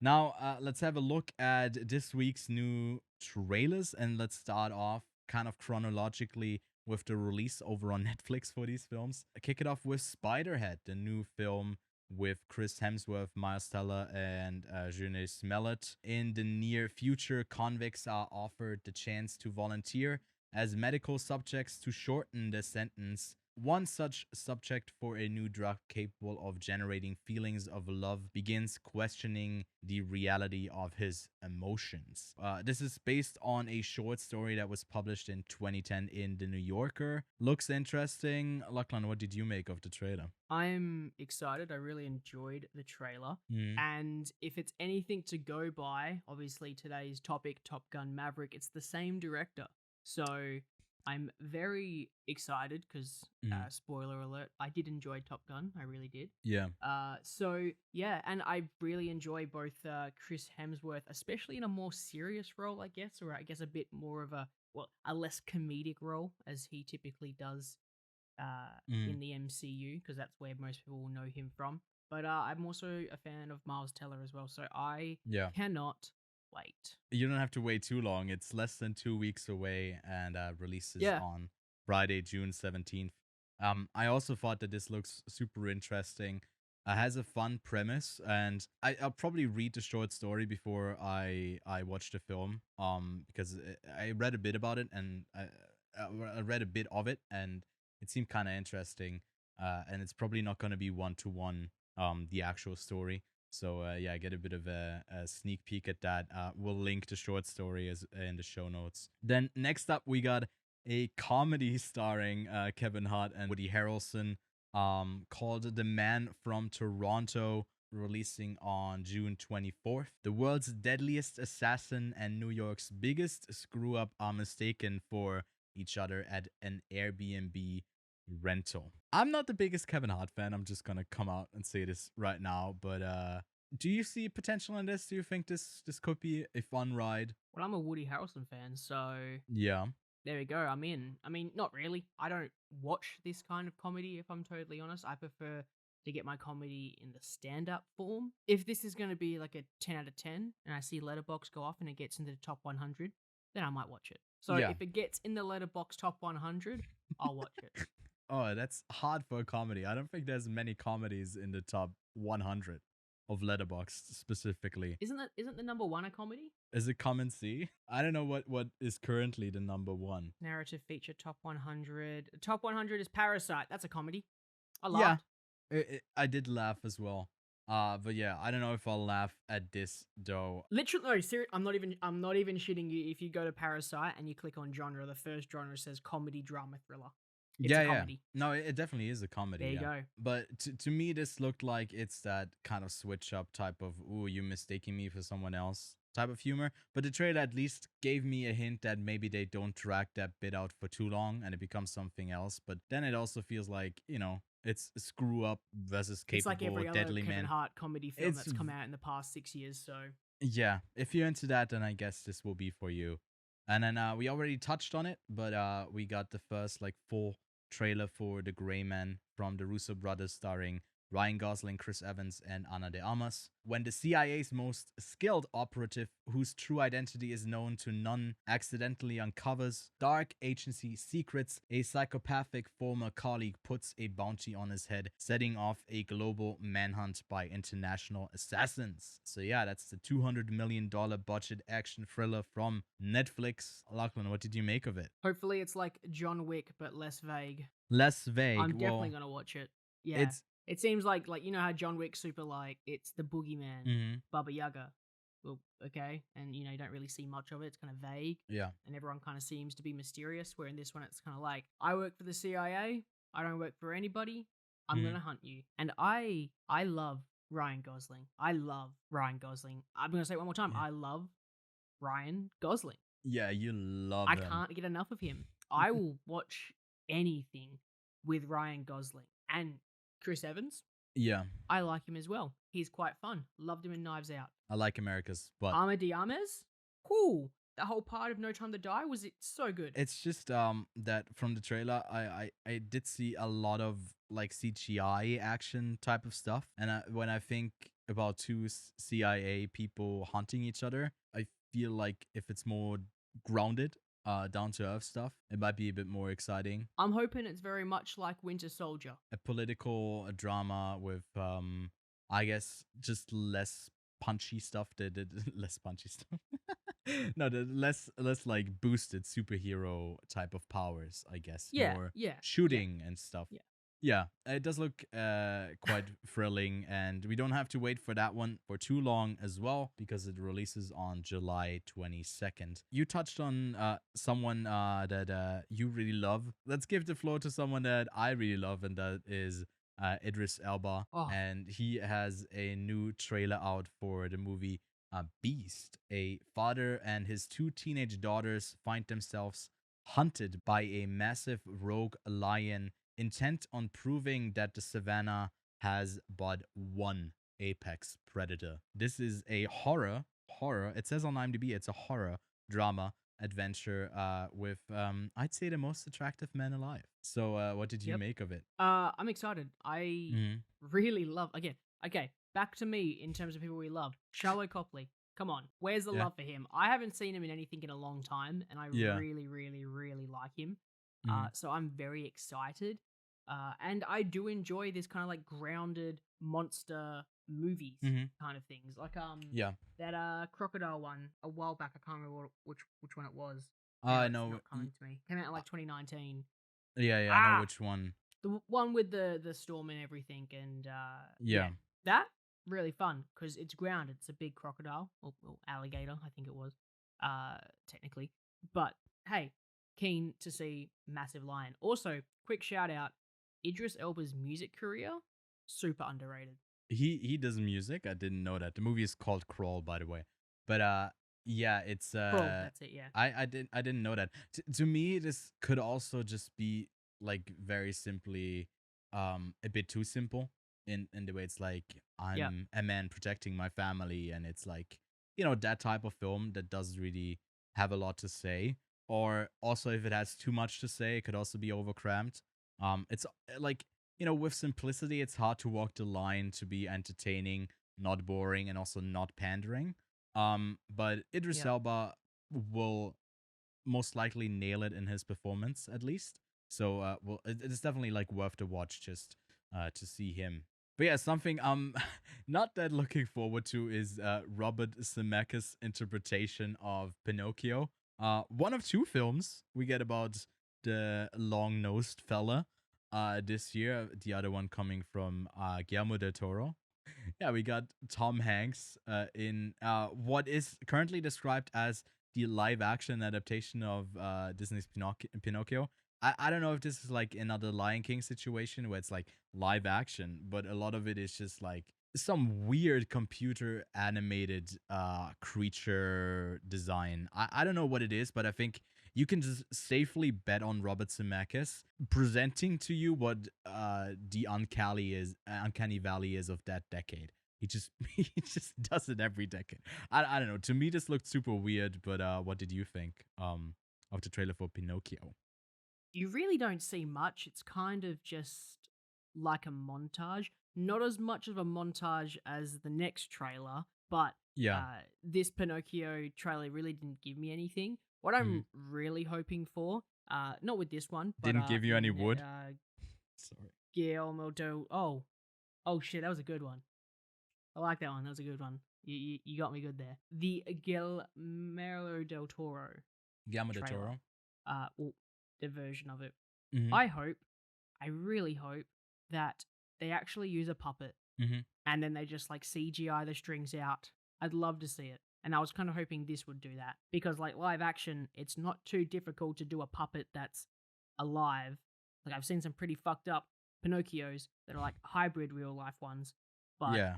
Now, let's have a look at this week's new trailers, and let's start off kind of chronologically with the release over on Netflix for these films. Kick it off with Spiderhead, the new film with Chris Hemsworth, Miles Teller, and Jeunet Smollett. In the near future, convicts are offered the chance to volunteer as medical subjects to shorten the sentence. One such subject for a new drug capable of generating feelings of love begins questioning the reality of his emotions. This is based on a short story that was published in 2010 in The New Yorker. Looks interesting. Lachlan, what did you make of the trailer? I'm excited. I really enjoyed the trailer. Mm. And if it's anything to go by, obviously today's topic, Top Gun Maverick, it's the same director. So I'm very excited because, Mm. spoiler alert, I did enjoy Top Gun. I really did. Yeah. So yeah, and I really enjoy both Chris Hemsworth, especially in a more serious role, I guess, or I guess a bit more of a less comedic role as he typically does Mm. in the MCU because that's where most people will know him from. But I'm also a fan of Miles Teller as well, so I Yeah. cannot wait. You don't have to wait too long. It's less than 2 weeks away and releases Yeah, on Friday, June 17th. I also thought that this looks super interesting. Has a fun premise, and I'll probably read the short story before I watch the film. Because I read a bit about it, and I read a bit of it, and it seemed kind of interesting. And it's probably not going to be one to one the actual story. So yeah, get a bit of a sneak peek at that. We'll link the short story as in the show notes. Then next up, we got a comedy starring Kevin Hart and Woody Harrelson, called The Man from Toronto, releasing on June 24th. The world's deadliest assassin and New York's biggest screw up are mistaken for each other at an Airbnb rental. I'm not the biggest Kevin Hart fan. I'm just gonna come out and say this right now. But do you see potential in this? Do you think this could be a fun ride? well, I'm a Woody Harrelson fan, so Yeah. there we go. I'm in. I mean, not really. I don't watch this kind of comedy, if I'm totally honest. I prefer to get my comedy in the stand up form. If this is going to be like a 10 out of 10 and I see Letterbox go off and it gets into the top 100, then I might watch it. So Yeah. if it gets in the Letterbox top 100, I'll watch it. Oh, that's hard for a comedy. I don't think there's many comedies in the top 100 of Letterboxd specifically. Isn't the number one a comedy? Is it Come and See? I don't know what is currently the number one. Narrative feature top 100. Top 100 is Parasite. That's a comedy. I Yeah, laughed. I did laugh as well. But yeah, I don't know if I'll laugh at this though. Literally, no, serious. I'm not even shitting you. If you go to Parasite and you click on genre, the first genre says comedy, drama, thriller. It's a Yeah, yeah. comedy. No, it definitely is a comedy, There you yeah. go. But to me, this looked like it's that kind of switch up type of, ooh, you mistaking me for someone else type of humor. But the trailer at least gave me a hint that maybe they don't drag that bit out for too long and it becomes something else. But then it also feels like, it's screw up versus It's like capable, every other deadly Kevin man. Hart comedy film It's, that's come out in the past 6 years. So yeah, if you're into that, then I guess this will be for you. And then we already touched on it, but we got the first like full trailer for The Gray Man from the Russo brothers, starring Ryan Gosling, Chris Evans, and Ana de Armas. When the CIA's most skilled operative, whose true identity is known to none, accidentally uncovers dark agency secrets, a psychopathic former colleague puts a bounty on his head, setting off a global manhunt by international assassins. So yeah, that's the $200 million budget action thriller from Netflix. Lachlan, what did you make of it? hopefully it's like John Wick but less vague. Less vague. I'm definitely Well, gonna watch it. Yeah, it's it seems like you know how John Wick's super like it's the boogeyman, mhm, Baba Yaga. Well, okay, and you don't really see much of it. It's kind of vague, yeah. and everyone kind of seems to be mysterious. Where in this one, it's kind of like I work for the CIA. I don't work for anybody. I'm Mhm. gonna hunt you, and I love Ryan Gosling. I love Ryan Gosling. I'm gonna say it one more time. Yeah. I love Ryan Gosling. Yeah, you love I him. can't get enough of him. I will watch anything with Ryan Gosling and Chris Evans. Yeah, I like him as well. He's quite fun. Loved him in Knives Out. I like America's, but Arma Diarmez, cool. That whole part of No Time to Die was it so good. it's just that from the trailer, I did see a lot of like CGI action type of stuff, and when I think about two CIA people hunting each other. I feel like if it's more grounded, down to earth stuff, it might be a bit more exciting. I'm hoping it's very much like Winter Soldier. A political drama with, I guess, just less punchy stuff. The less punchy stuff. No, the less like boosted superhero type of powers. I guess Yeah, more yeah, yeah, shooting and stuff. yeah. Yeah, it does look quite thrilling, and we don't have to wait for that one for too long as well because it releases on July 22nd. You touched on someone that you really love. Let's give the floor to someone that I really love, and that is Idris Elba. Oh, And he has a new trailer out for the movie Beast. A father and his two teenage daughters find themselves hunted by a massive rogue lion intent on proving that the savannah has but one apex predator. This is a horror. It says on IMDb it's a horror drama adventure with I'd say the most attractive man alive. So what did you yep. make of it? I'm excited. I Mm-hmm. really love again. Okay, back to me in terms of people we love. Charlotte Copley. Come on, where's the Yeah. love for him? I haven't seen him in anything in a long time, and I Yeah. really, really, really like him. Mm-hmm. So I'm very excited. And I do enjoy this kind of like grounded monster movies Mm-hmm. kind of things, like Yeah. that crocodile one a while back. I can't remember which one it was. Now I it's know. not coming to me. Came out in like 2019. Yeah, I know Ah, which one. the one with the storm and everything, and yeah, Yeah. that really fun because it's grounded. It's a big crocodile or alligator, I think it was, technically. But hey, keen to see massive lion. Also, quick shout out, Idris Elba's music career, super underrated. He does music. I didn't know that. The movie is called Crawl, by the way. But yeah, it's Crawl, that's it. Yeah, I didn't know that. To me, this could also just be like very simply a bit too simple in the way it's like yeah, I'm a man protecting my family, and it's like, you know, that type of film that doesn't really have a lot to say. Or also, if it has too much to say, it could also be overcramped. It's like, you know, with simplicity, it's hard to walk the line to be entertaining, not boring, and also not pandering. But Idris yeah. Elba will most likely nail it in his performance, at least. So, well, it's definitely like worth the watch just to see him. But yeah, something not that looking forward to is Robert Zemeckis' interpretation of Pinocchio. One of two films we get about the long-nosed fella this year. The other one coming from Guillermo del Toro. Yeah, we got Tom Hanks in what is currently described as the live action adaptation of Disney's Pinocchio. I don't know if this is like another Lion King situation where it's like live action, but a lot of it is just like some weird computer animated creature design. I don't know what it is, but I think you can just safely bet on Robert Zemeckis presenting to you what the uncanny valley is of that decade. He just he just does it every decade. I don't know. To me, this looked super weird. But what did you think of the trailer for Pinocchio? You really don't see much. It's kind of just like a montage. Not as much of a montage as the next trailer, but Yeah. this Pinocchio trailer really didn't give me anything. What Hmm. I'm really hoping for, not with this one, but Didn't give you any in wood. Sorry. Guillermo del. Oh shit, that was a good one. I like that one. That was a good one. You got me good there. The Guillermo del Toro Guillermo del trailer. Toro. Well, the version of it. Mm-hmm. I hope, I really hope that they actually use a puppet Mm-hmm. and then they just like CGI the strings out. I'd love to see it. And I was kind of hoping this would do that because like live action, it's not too difficult to do a puppet that's alive. Like I've seen some pretty fucked up Pinocchios that are like hybrid real life ones, but Yeah.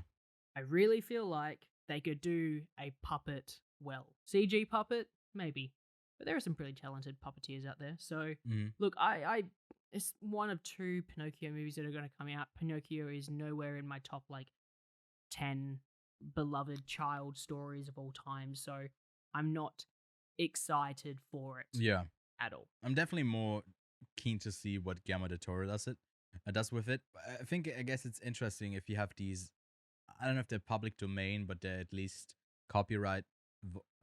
I really feel like they could do a puppet well. CG puppet, maybe. But there are some pretty talented puppeteers out there. So, Mm-hmm. look, it's one of two Pinocchio movies that are going to come out. Pinocchio is nowhere in my top, like, 10 beloved child stories of all time. So, I'm not excited for it Yeah. at all. I'm definitely more keen to see what Guillermo del Toro does with it. I guess it's interesting if you have these I don't know if they're public domain, but they're at least copyright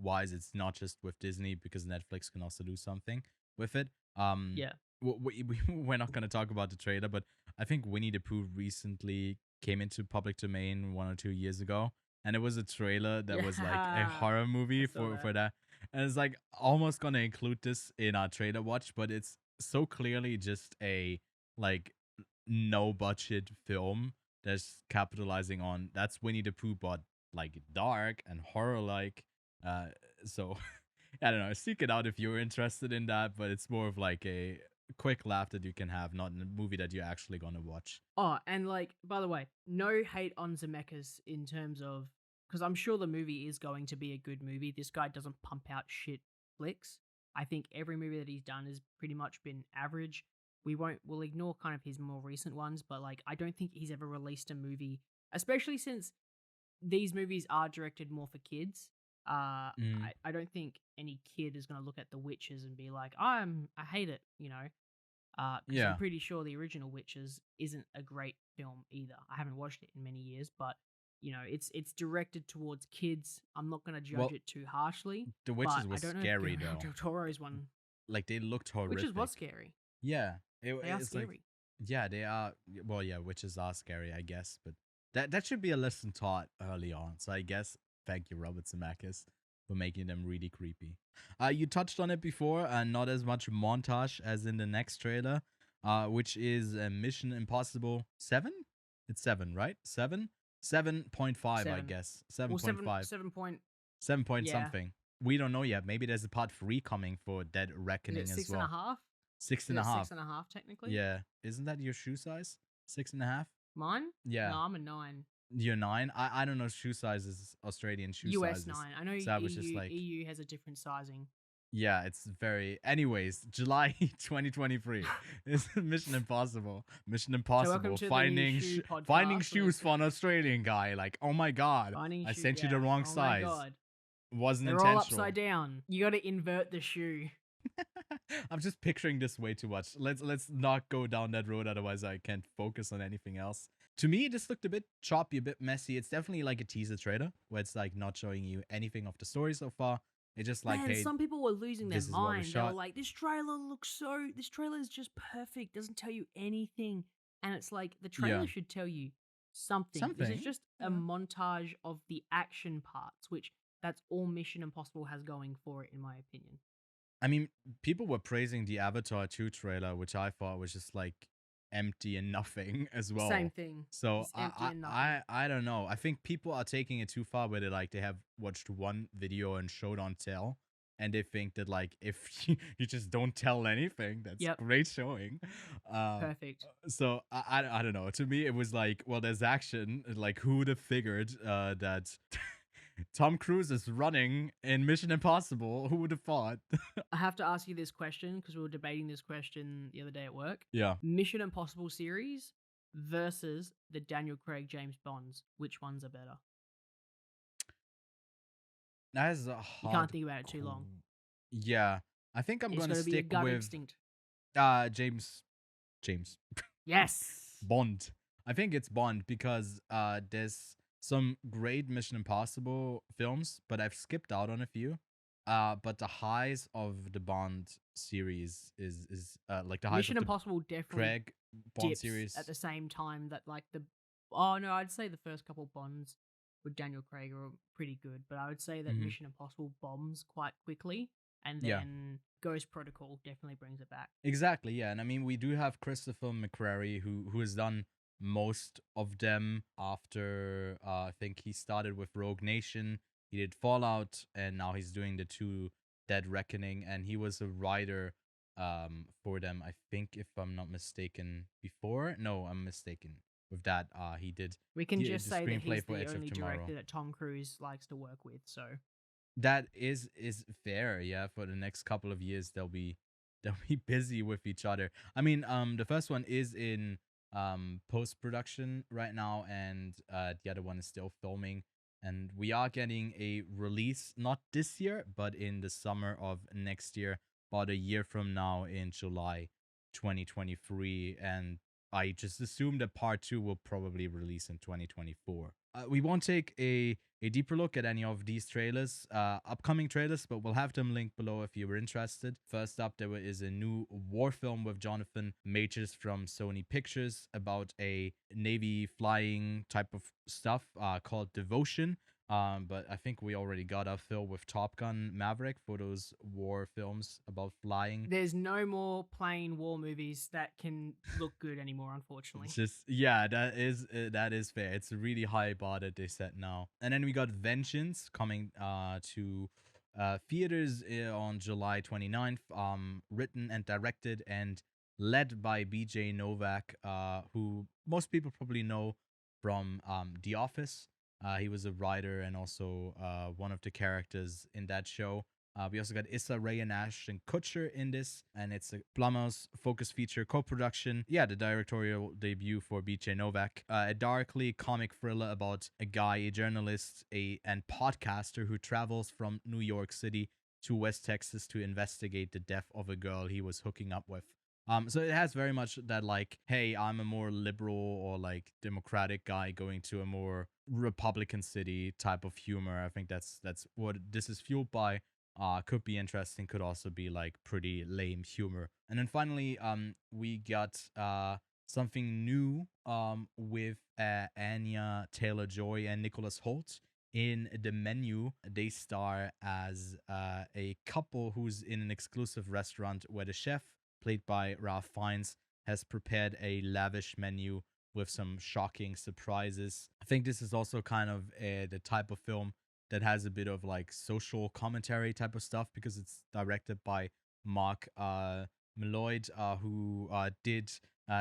wise. It's not just with Disney because Netflix can also do something with it. Yeah. We're not going to talk about the trailer, but I think Winnie the Pooh recently came into public domain 1 or 2 years ago, and it was a trailer that was like a Yeah. horror I movie saw for that. that, and it's like almost gonna include this in our trailer watch, but it's so clearly just a like no budget film that's capitalizing on that's Winnie the Pooh, but like dark and horror like. Uh, so I don't know. Seek it out if you're interested in that, but it's more of like a quick laugh that you can have, not in a movie that you're actually gonna watch. Oh, and like, by the way, no hate on Zemeckis in terms of, because I'm sure the movie is going to be a good movie. This guy doesn't pump out shit flicks. I think every movie that he's done has pretty much been average. We'll ignore kind of his more recent ones, but like, I don't think he's ever released a movie, especially since these movies are directed more for kids. Mm, I don't think any kid is going to look at The Witches and be like, I hate it, you know, because I'm yeah. pretty sure the original Witches isn't a great film either. I haven't watched it in many years, but you know, it's directed towards kids. I'm not going to judge Well, it too harshly, the but witches I was don't know if scary Guillermo though. del Toro's one, Like they looked Witches was horrific. scary. Yeah, They are it's like scary. yeah, they are. Well, yeah, witches are scary, I guess, but that should be a lesson taught early on. So I guess thank you, Robert Zemeckis, for making them really creepy. You touched on it before, and not as much montage as in the next trailer, which is Mission Impossible 7. It's 7, right? 7, 7.5, I 7. guess. Seven Well, point 7 five, 7 point. 7 point Yeah. something. We don't know yet. Maybe there's a part 3 coming for Dead Is it Reckoning as six and a well. half? Six Is and a it six half. and a half technically? Yeah. Isn't that your shoe size? 6.5? Mine? No, Yeah. I'm a 9. You're 9? I don't know shoe sizes, Australian shoe US sizes. 9. I know So I was just like, EU has a different sizing. yeah, it's very. Anyways, July 2023 is Mission Impossible. Mission So welcome Impossible. to the new shoe Finding podcast shoes with for an Australian guy. Like, oh my god, finding I shoe. sent you the Yeah. wrong Oh my size. god. Wasn't They're all intentional. upside down. You got to invert the shoe. I'm just picturing this way too much. Let's not go down that road, otherwise I can't focus on anything else. To me, this looked a bit choppy, a bit messy. It's definitely like a teaser trailer where it's like not showing you anything of the story so far. It's just like, Man, hey, some people were losing their this is what we mind. They were shot. like, this trailer is just perfect. Doesn't tell you anything. And it's like, the Yeah, trailer should tell you something. This is something. just a Yeah. montage of the action parts, which that's all Mission Impossible has going for it, in my opinion. I mean, people were praising the Avatar 2 trailer, which I thought was just like empty and nothing as Same well. thing. So It's empty and nothing. I don't know. I think people are taking it too far where they have watched one video and show don't tell. And they think that like if you just don't tell anything, that's Yep. great showing. Um, Perfect. so I don't know. To me, it was like, well, there's action. Like who would have figured that Tom Cruise is running in Mission Impossible? Who would have thought? I have to ask you this question because we were debating this question the other day at work. Yeah. Mission Impossible series versus the Daniel Craig James Bonds. Which ones are better? That is a You can't hard. think about it too long. Yeah, I think I'm It's gonna got to be a stick gut with instinct. James Yes. Bond. I think it's Bond because there's some great Mission Impossible films, but I've skipped out on a few. But the highs of the Bond series is like the highs of Mission the Impossible definitely Craig Bond dips series. at the same time that like the. Oh no, I'd say the first couple Bonds with Daniel Craig are pretty good, but I would say that Hmm. Mission Impossible bombs quite quickly, and Yeah. then Ghost Protocol definitely brings it back. Exactly, yeah, and I mean we do have Christopher McQuarrie who has done most of them after I think he started with Rogue Nation, he did Fallout, and now he's doing the two Dead Reckoning, and he was a writer for them. I think if I'm not mistaken before. No, I'm mistaken with that. He did We can the just say that screenplay he's for the Edge of only Tomorrow. director that Tom Cruise likes to work with, so That is fair, yeah. For the next couple of years, they'll be busy with each other. I mean, the first one is in post production right now, and the other one is still filming. And we are getting a release not this year, but in the summer of next year, about a year from now in July 2023. And I just assume that part 2 will probably release in 2024. We won't take a deeper look at any of these trailers, upcoming trailers, but we'll have them linked below if you were interested. First up, is a new war film with Jonathan Majors from Sony Pictures about a Navy flying type of stuff called Devotion. But I think we already got a fill with Top Gun Maverick for those war films about flying. There's no more plain war movies that can look good anymore, unfortunately. It's just yeah, that is fair. It's a really high bar that they set now. And then we got Vengeance coming to theaters on July 29th. Written and directed and led by BJ Novak, who most people probably know from The Office. He was a writer and also one of the characters in that show. We also got Issa Rae and Ashton Kutcher in this, and it's a Blumhouse focus feature co-production. Yeah, the directorial debut for BJ Novak. A darkly comic thriller about a guy, a journalist, and podcaster who travels from New York City to West Texas to investigate the death of a girl he was hooking up with. So it has very much that like, hey, I'm a more liberal or like democratic guy going to a more Republican city type of humor. I think that's what this is fueled by. Could be interesting, could also be like pretty lame humor. And then finally, we got something new with Anya Taylor-Joy and Nicholas Holt. In The Menu, they star as a couple who's in an exclusive restaurant where the chef, played by Ralph Fiennes, has prepared a lavish menu with some shocking surprises. I think this is also kind of the type of film that has a bit of like social commentary type of stuff because it's directed by Mark Malloyd, who did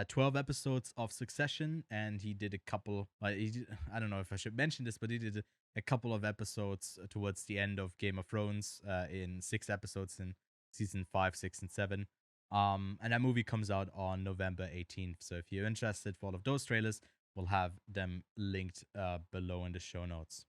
12 episodes of Succession, and he did a couple. I don't know if I should mention this, but he did a couple of episodes towards the end of Game of Thrones in 6 episodes in season 5, 6, and 7. And that movie comes out on November 18th. So if you're interested for all of those trailers, we'll have them linked below in the show notes.